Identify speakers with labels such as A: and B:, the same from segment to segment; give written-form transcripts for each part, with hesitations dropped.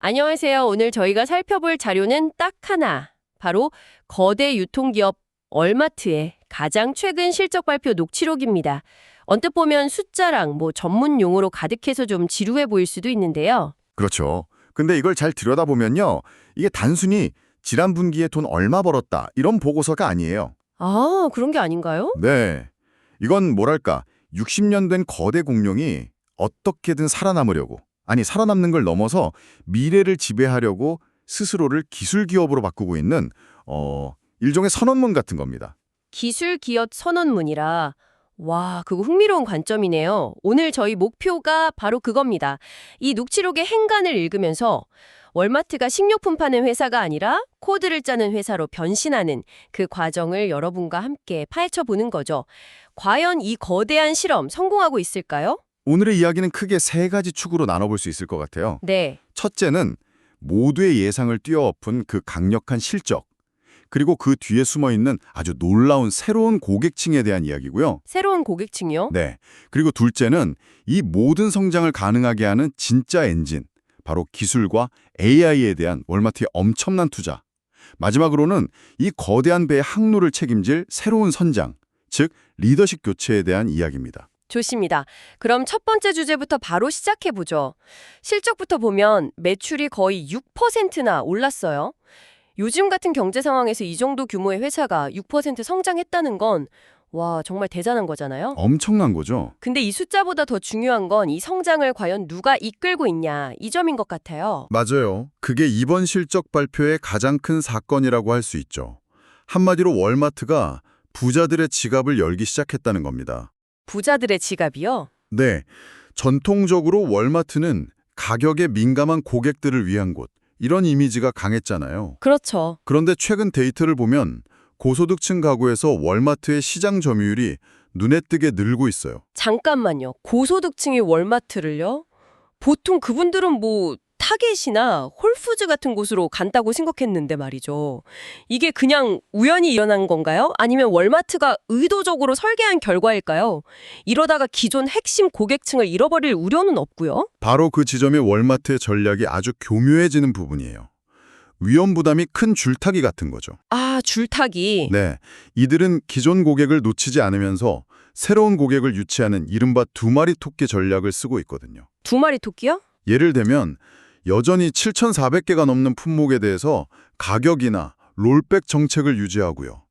A: 안녕하세요. 오늘 저희가 살펴볼 자료는 딱 하나. 바로 거대 유통기업 얼마트의 가장 최근 실적 발표 녹취록입니다. 언뜻 보면 숫자랑 전문 용어로 가득해서 좀 지루해 보일 수도 있는데요.
B: 그렇죠. 근데 이걸 잘 들여다보면요. 이게 단순히 지난 분기에 돈 얼마 벌었다 이런 보고서가 아니에요.
A: 아, 그런 게 아닌가요?
B: 네. 이건 뭐랄까 60년 된 거대 공룡이 어떻게든 살아남으려고 살아남는 걸 넘어서 미래를 지배하려고 스스로를 기술 기업으로 바꾸고 있는 일종의 선언문 같은 겁니다.
A: 기술 기업 선언문이라. 와, 그거 흥미로운 관점이네요. 오늘 저희 목표가 바로 그겁니다. 이 녹취록의 행간을 읽으면서 월마트가 식료품 파는 회사가 아니라 코드를 짜는 회사로 변신하는 그 과정을 여러분과 함께 파헤쳐 보는 거죠. 과연 이 거대한 실험 성공하고 있을까요?
B: 오늘의 이야기는 크게 세 가지 축으로 나눠볼 수 있을 것 같아요.
A: 네.
B: 첫째는 모두의 예상을 뛰어엎은 그 강력한 실적, 그리고 그 뒤에 숨어있는 아주 놀라운 새로운 고객층에 대한 이야기고요.
A: 새로운 고객층이요?
B: 네. 그리고 둘째는 이 모든 성장을 가능하게 하는 진짜 엔진, 바로 기술과 AI에 대한 월마트의 엄청난 투자. 마지막으로는 이 거대한 배의 항로를 책임질 새로운 선장, 즉 리더십 교체에 대한 이야기입니다.
A: 좋습니다. 그럼 첫 번째 주제부터 바로 시작해보죠. 실적부터 보면 매출이 거의 6%나 올랐어요. 요즘 같은 경제 상황에서 이 정도 규모의 회사가 6% 성장했다는 건 와, 정말 대단한 거잖아요.
B: 엄청난 거죠.
A: 근데 이 숫자보다 더 중요한 건 이 성장을 과연 누가 이끌고 있냐, 이 점인 것 같아요.
B: 맞아요. 그게 이번 실적 발표의 가장 큰 사건이라고 할 수 있죠. 한마디로 월마트가 부자들의 지갑을 열기 시작했다는 겁니다.
A: 부자들의 지갑이요?
B: 네, 전통적으로 월마트는 가격에 민감한 고객들을 위한 곳, 이런 이미지가 강했잖아요.
A: 그렇죠.
B: 그런데 최근 데이터를 보면 고소득층 가구에서 월마트의 시장 점유율이 눈에 띄게 늘고 있어요.
A: 잠깐만요. 고소득층이 월마트를요? 보통 그분들은 타겟이나 홀푸즈 같은 곳으로 간다고 생각했는데 말이죠. 이게 그냥 우연히 일어난 건가요? 아니면 월마트가 의도적으로 설계한 결과일까요? 이러다가 기존 핵심 고객층을 잃어버릴 우려는 없고요.
B: 바로 그 지점에 월마트의 전략이 아주 교묘해지는 부분이에요. 위험 부담이 큰 줄타기 같은 거죠.
A: 아, 줄타기.
B: 네, 이들은 기존 고객을 놓치지 않으면서 새로운 고객을 유치하는 이른바 두 마리 토끼 전략을 쓰고 있거든요.
A: 두 마리 토끼요?
B: 예를 들면 여전히 7,400개가 넘는 품목에 대해서 가격이나 롤백 정책을 유지하고요.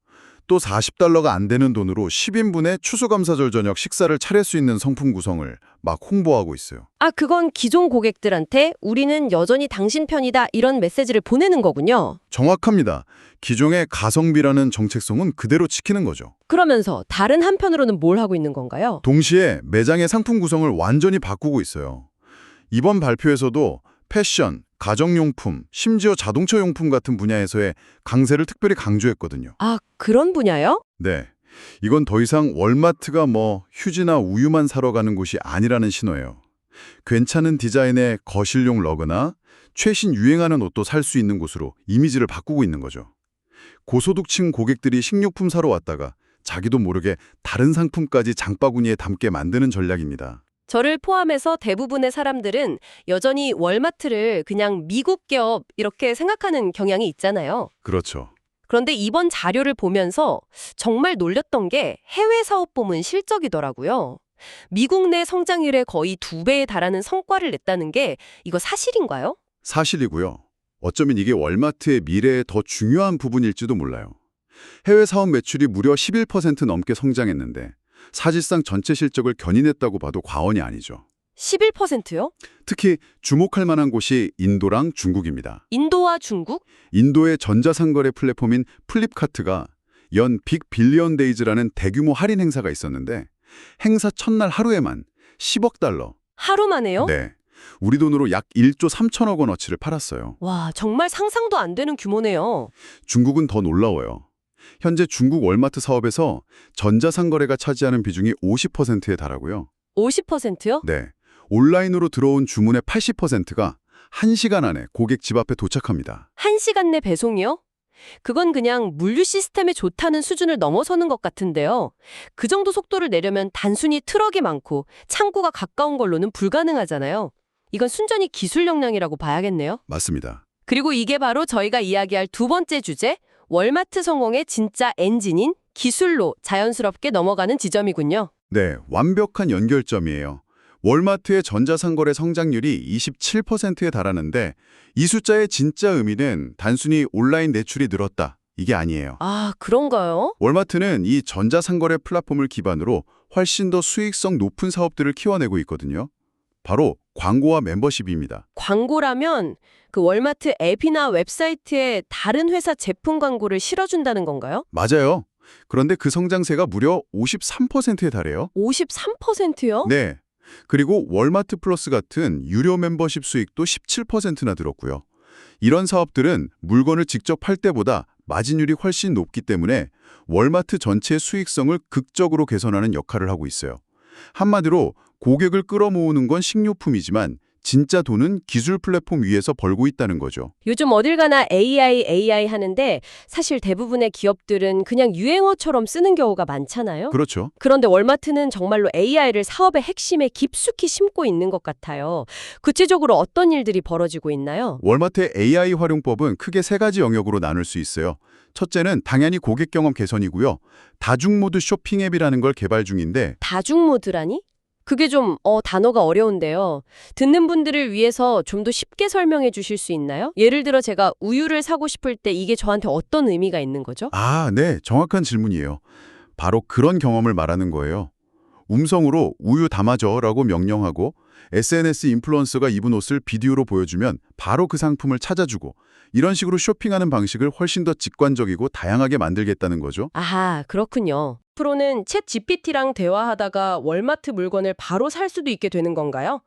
B: 또 $40가 안 되는 돈으로 10인분의 추수감사절 저녁 식사를 차릴 수 있는 상품 구성을 막 홍보하고 있어요.
A: 아, 그건 기존 고객들한테 우리는 여전히 당신 편이다 이런 메시지를 보내는 거군요.
B: 정확합니다. 기존의 가성비라는 정체성은 그대로 지키는 거죠.
A: 그러면서 다른 한편으로는 뭘 하고 있는 건가요?
B: 동시에 매장의 상품 구성을 완전히 바꾸고 있어요. 이번 발표에서도 패션, 가정용품, 심지어 자동차 용품 같은 분야에서의 강세를 특별히 강조했거든요.
A: 아, 그런 분야요?
B: 네. 이건 더 이상 월마트가 휴지나 우유만 사러 가는 곳이 아니라는 신호예요. 괜찮은 디자인의 거실용 러그나 최신 유행하는 옷도 살 수 있는 곳으로 이미지를 바꾸고 있는 거죠. 고소득층 고객들이 식료품 사러 왔다가 자기도 모르게 다른 상품까지 장바구니에 담게 만드는 전략입니다.
A: 저를 포함해서 대부분의 사람들은 여전히 월마트를 그냥 미국 기업 이렇게 생각하는 경향이 있잖아요.
B: 그렇죠.
A: 그런데 이번 자료를 보면서 정말 놀렸던 게 해외 사업 부문 실적이더라고요. 미국 내 성장률의 거의 2배에 달하는 성과를 냈다는 게 이거 사실인가요?
B: 사실이고요. 어쩌면 이게 월마트의 미래에 더 중요한 부분일지도 몰라요. 해외 사업 매출이 무려 11% 넘게 성장했는데 사실상 전체 실적을 견인했다고 봐도 과언이 아니죠.
A: 11%요?
B: 특히 주목할 만한 곳이 인도랑 중국입니다.
A: 인도와 중국?
B: 인도의 전자상거래 플랫폼인 플립카트가 연 빅 빌리언 데이즈라는 대규모 할인 행사가 있었는데 행사 첫날 하루에만 10억 달러.
A: 하루 만에요?
B: 네. 우리 돈으로 약 1조 3천억 원어치를 팔았어요.
A: 와, 정말 상상도 안 되는 규모네요.
B: 중국은 더 놀라워요. 현재 중국 월마트 사업에서 전자상거래가 차지하는 비중이 50%에 달하고요.
A: 50%요?
B: 네. 온라인으로 들어온 주문의 80%가 1시간 안에 고객 집 앞에 도착합니다.
A: 1시간 내 배송이요? 그건 그냥 물류 시스템에 좋다는 수준을 넘어서는 것 같은데요. 그 정도 속도를 내려면 단순히 트럭이 많고 창고가 가까운 걸로는 불가능하잖아요. 이건 순전히 기술 역량이라고 봐야겠네요.
B: 맞습니다.
A: 그리고 이게 바로 저희가 이야기할 두 번째 주제, 월마트 성공의 진짜 엔진인 기술로 자연스럽게 넘어가는 지점이군요.
B: 네, 완벽한 연결점이에요. 월마트의 전자상거래 성장률이 27%에 달하는데 이 숫자의 진짜 의미는 단순히 온라인 매출이 늘었다, 이게 아니에요.
A: 아, 그런가요?
B: 월마트는 이 전자상거래 플랫폼을 기반으로 훨씬 더 수익성 높은 사업들을 키워내고 있거든요. 바로 광고와 멤버십입니다.
A: 광고라면 그 월마트 앱이나 웹사이트에 다른 회사 제품 광고를 실어준다는 건가요?
B: 맞아요. 그런데 그 성장세가 무려 53%에 달해요.
A: 53%요?
B: 네. 그리고 월마트 플러스 같은 유료 멤버십 수익도 17%나 늘었고요. 이런 사업들은 물건을 직접 팔 때보다 마진율이 훨씬 높기 때문에 월마트 전체 수익성을 극적으로 개선하는 역할을 하고 있어요. 한마디로 고객을 끌어모으는 건 식료품이지만 진짜 돈은 기술 플랫폼 위에서 벌고 있다는 거죠.
A: 요즘 어딜 가나 AI 하는데 사실 대부분의 기업들은 그냥 유행어처럼 쓰는 경우가 많잖아요.
B: 그렇죠.
A: 그런데 월마트는 정말로 AI를 사업의 핵심에 깊숙이 심고 있는 것 같아요. 구체적으로 어떤 일들이 벌어지고 있나요?
B: 월마트의 AI 활용법은 크게 세 가지 영역으로 나눌 수 있어요. 첫째는 당연히 고객 경험 개선이고요. 다중모드 쇼핑 앱이라는 걸 개발 중인데
A: 다중모드라니? 그게 좀 단어가 어려운데요. 듣는 분들을 위해서 좀 더 쉽게 설명해 주실 수 있나요? 예를 들어 제가 우유를 사고 싶을 때 이게 저한테 어떤 의미가 있는 거죠?
B: 네, 정확한 질문이에요. 바로 그런 경험을 말하는 거예요. 음성으로 우유 담아줘라고 명령하고 SNS 인플루언서가 입은 옷을 비디오로 보여주면 바로 그 상품을 찾아주고 이런 식으로 쇼핑하는 방식을 훨씬 더 직관적이고 다양하게 만들겠다는 거죠.
A: 아하, 그렇군요. 프로는 챗 GPT랑 대화하다가 월마트 물건을 바로 살 수도 있게 되는 건가요?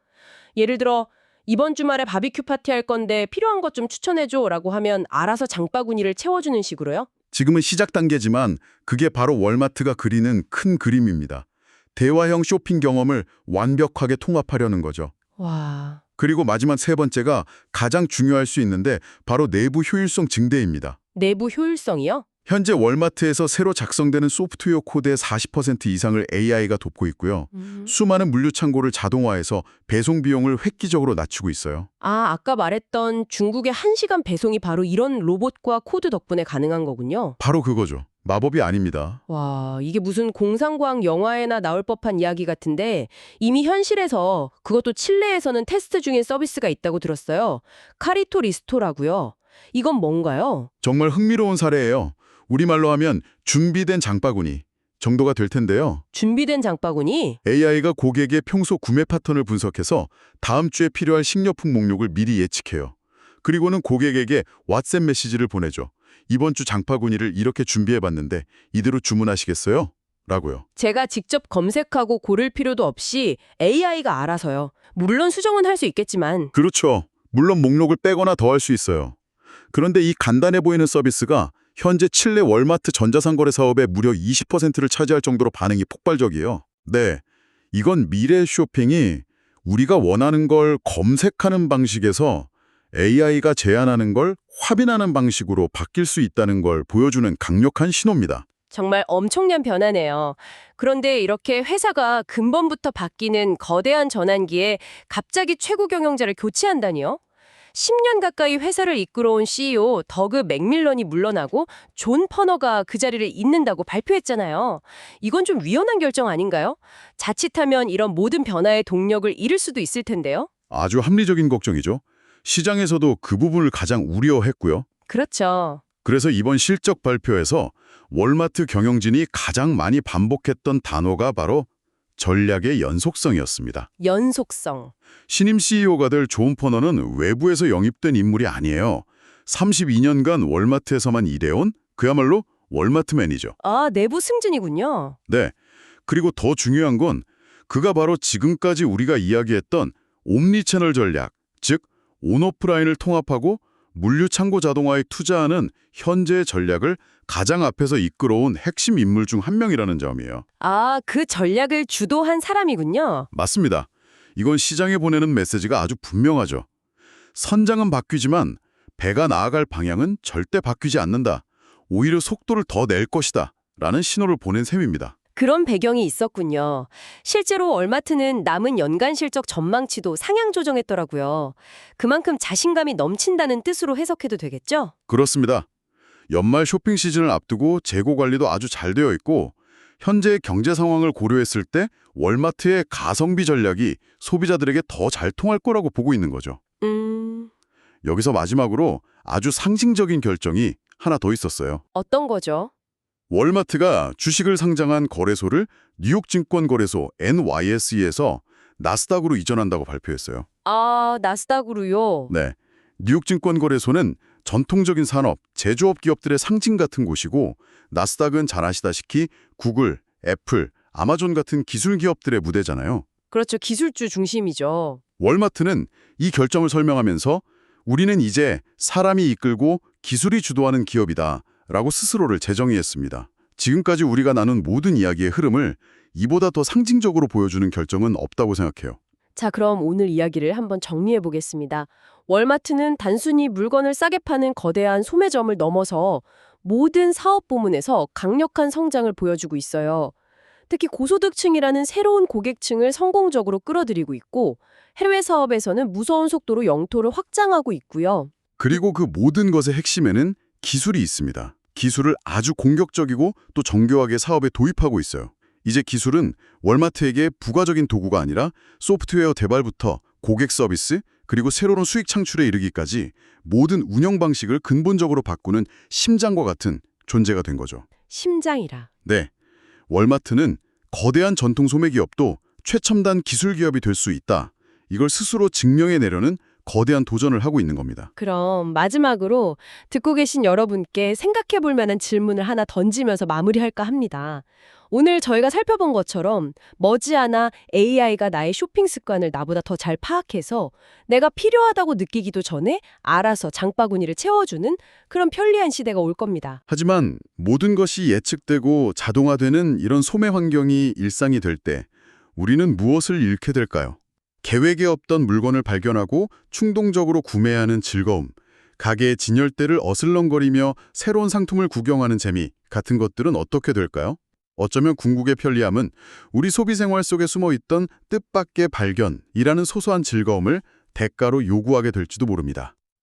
A: 예를 들어 이번 주말에 바비큐 파티 할 건데 필요한 것 좀 추천해줘 라고 하면 알아서 장바구니를 채워주는 식으로요?
B: 지금은 시작 단계지만 그게 바로 월마트가 그리는 큰 그림입니다. 대화형 쇼핑 경험을 완벽하게 통합하려는 거죠.
A: 와...
B: 그리고 마지막 세 번째가 가장 중요할 수 있는데 바로 내부 효율성 증대입니다.
A: 내부 효율성이요?
B: 현재 월마트에서 새로 작성되는 소프트웨어 코드의 40% 이상을 AI가 돕고 있고요. 수많은 물류 창고를 자동화해서 배송 비용을 획기적으로 낮추고 있어요.
A: 아까 말했던 중국의 1시간 배송이 바로 이런 로봇과 코드 덕분에 가능한 거군요.
B: 바로 그거죠. 마법이 아닙니다.
A: 와, 이게 무슨 공상과학 영화에나 나올 법한 이야기 같은데 이미 현실에서 그것도 칠레에서는 테스트 중인 서비스가 있다고 들었어요. 카리토 리스토라고요. 이건 뭔가요?
B: 정말 흥미로운 사례예요. 우리말로 하면 준비된 장바구니 정도가 될 텐데요.
A: 준비된 장바구니?
B: AI가 고객의 평소 구매 패턴을 분석해서 다음 주에 필요할 식료품 목록을 미리 예측해요. 그리고는 고객에게 왓츠앱 메시지를 보내죠. 이번 주 장바구니를 이렇게 준비해봤는데 이대로 주문하시겠어요? 라고요.
A: 제가 직접 검색하고 고를 필요도 없이 AI가 알아서요. 물론 수정은 할 수 있겠지만.
B: 그렇죠. 물론 목록을 빼거나 더할 수 있어요. 그런데 이 간단해 보이는 서비스가 현재 칠레 월마트 전자상거래 사업의 무려 20%를 차지할 정도로 반응이 폭발적이에요. 네, 이건 미래 쇼핑이 우리가 원하는 걸 검색하는 방식에서 AI가 제안하는 걸 확인하는 방식으로 바뀔 수 있다는 걸 보여주는 강력한 신호입니다.
A: 정말 엄청난 변화네요. 그런데 이렇게 회사가 근본부터 바뀌는 거대한 전환기에 갑자기 최고 경영자를 교체한다니요? 10년 가까이 회사를 이끌어온 CEO 더그 맥밀런이 물러나고 존 퍼너가 그 자리를 잇는다고 발표했잖아요. 이건 좀 위험한 결정 아닌가요? 자칫하면 이런 모든 변화의 동력을 잃을 수도 있을 텐데요.
B: 아주 합리적인 걱정이죠. 시장에서도 그 부분을 가장 우려했고요.
A: 그렇죠.
B: 그래서 이번 실적 발표에서 월마트 경영진이 가장 많이 반복했던 단어가 바로 전략의 연속성이었습니다.
A: 연속성.
B: 신임 CEO가 될 존 퍼너는 외부에서 영입된 인물이 아니에요. 32년간 월마트에서만 일해온 그야말로 월마트 매니저.
A: 내부 승진이군요.
B: 네. 그리고 더 중요한 건 그가 바로 지금까지 우리가 이야기했던 옴니채널 전략, 즉 온오프라인을 통합하고 물류 창고 자동화에 투자하는 현재의 전략을 가장 앞에서 이끌어온 핵심 인물 중 한 명이라는 점이에요.
A: 그 전략을 주도한 사람이군요.
B: 맞습니다. 이건 시장에 보내는 메시지가 아주 분명하죠. 선장은 바뀌지만 배가 나아갈 방향은 절대 바뀌지 않는다. 오히려 속도를 더 낼 것이다. 라는 신호를 보낸 셈입니다.
A: 그런 배경이 있었군요. 실제로 월마트는 남은 연간 실적 전망치도 상향 조정했더라고요. 그만큼 자신감이 넘친다는 뜻으로 해석해도 되겠죠?
B: 그렇습니다. 연말 쇼핑 시즌을 앞두고 재고 관리도 아주 잘 되어 있고 현재의 경제 상황을 고려했을 때 월마트의 가성비 전략이 소비자들에게 더 잘 통할 거라고 보고 있는 거죠. 여기서 마지막으로 아주 상징적인 결정이 하나 더 있었어요.
A: 어떤 거죠?
B: 월마트가 주식을 상장한 거래소를 뉴욕증권거래소 NYSE에서 나스닥으로 이전한다고 발표했어요.
A: 아, 나스닥으로요?
B: 네, 뉴욕증권거래소는 전통적인 산업, 제조업 기업들의 상징 같은 곳이고 나스닥은 잘 아시다시피 구글, 애플, 아마존 같은 기술 기업들의 무대잖아요.
A: 그렇죠. 기술주 중심이죠.
B: 월마트는 이 결정을 설명하면서 우리는 이제 사람이 이끌고 기술이 주도하는 기업이다 라고 스스로를 재정의했습니다. 지금까지 우리가 나눈 모든 이야기의 흐름을 이보다 더 상징적으로 보여주는 결정은 없다고 생각해요.
A: 자, 그럼 오늘 이야기를 한번 정리해 보겠습니다. 월마트는 단순히 물건을 싸게 파는 거대한 소매점을 넘어서 모든 사업 부문에서 강력한 성장을 보여주고 있어요. 특히 고소득층이라는 새로운 고객층을 성공적으로 끌어들이고 있고 해외 사업에서는 무서운 속도로 영토를 확장하고 있고요.
B: 그리고 그 모든 것의 핵심에는 기술이 있습니다. 기술을 아주 공격적이고 또 정교하게 사업에 도입하고 있어요. 이제 기술은 월마트에게 부가적인 도구가 아니라 소프트웨어 개발부터 고객 서비스 그리고 새로운 수익 창출에 이르기까지 모든 운영 방식을 근본적으로 바꾸는 심장과 같은 존재가 된 거죠.
A: 심장이라.
B: 네, 월마트는 거대한 전통 소매 기업도 최첨단 기술 기업이 될 수 있다. 이걸 스스로 증명해내려는 거대한 도전을 하고 있는 겁니다.
A: 그럼 마지막으로 듣고 계신 여러분께 생각해 볼 만한 질문을 하나 던지면서 마무리할까 합니다. 오늘 저희가 살펴본 것처럼 머지않아 AI가 나의 쇼핑 습관을 나보다 더 잘 파악해서 내가 필요하다고 느끼기도 전에 알아서 장바구니를 채워주는 그런 편리한 시대가 올 겁니다.
B: 하지만 모든 것이 예측되고 자동화되는 이런 소매 환경이 일상이 될 때 우리는 무엇을 잃게 될까요? 계획에 없던 물건을 발견하고 충동적으로 구매하는 즐거움, 가게의 진열대를 어슬렁거리며 새로운 상품을 구경하는 재미 같은 것들은 어떻게 될까요? 어쩌면 궁극의 편리함은 우리 소비 생활 속에 숨어있던 뜻밖의 발견이라는 소소한 즐거움을 대가로 요구하게 될지도 모릅니다.